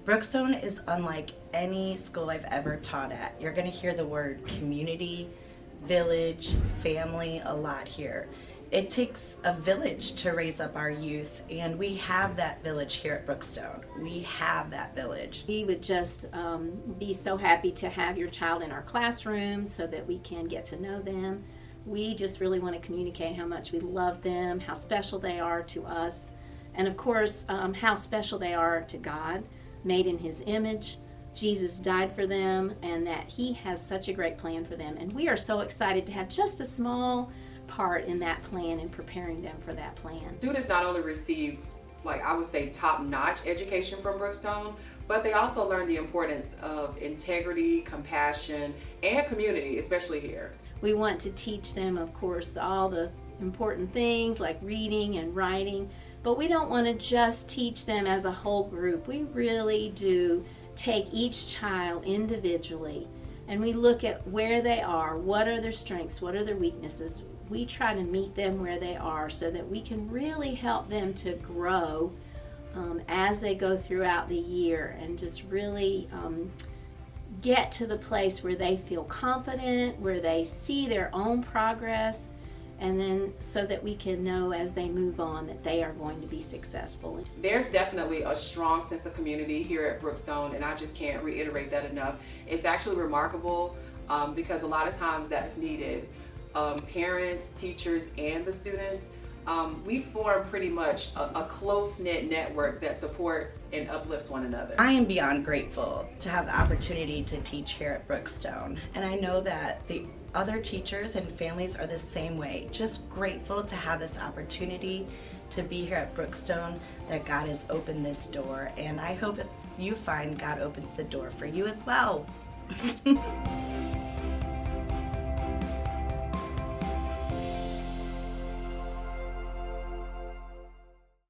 Brookstone is unlike any school I've ever taught at. You're going to hear the word community, village, family a lot here. It takes a village to raise up our youth, and we have that village here at Brookstone. We have that village. We would just be so happy to have your child in our classroom so that we can get to know them. We just really want to communicate how much we love them, how special they are to us, and of course, how special they are to God, made in His image. Jesus died for them, and that He has such a great plan for them. And we are so excited to have just a small part in that plan and preparing them for that plan. Students not only receive, like I would say, top-notch education from Brookstone, but they also learn the importance of integrity, compassion, and community, especially here. We want to teach them, of course, all the important things like reading and writing, but we don't want to just teach them as a whole group. We really do take each child individually and we look at where they are, what are their strengths, what are their weaknesses. We try to meet them where they are so that we can really help them to grow as they go throughout the year and just really get to the place where they feel confident, where they see their own progress, and then so that we can know as they move on that they are going to be successful. There's definitely a strong sense of community here at Brookstone, and I just can't reiterate that enough. It's actually remarkable because a lot of times that's needed. Parents, teachers, and the students, we form pretty much a close-knit network that supports and uplifts one another. I am beyond grateful to have the opportunity to teach here at Brookstone, and I know that the other teachers and families are the same way. Just grateful to have this opportunity to be here at Brookstone, that God has opened this door, and I hope you find God opens the door for you as well.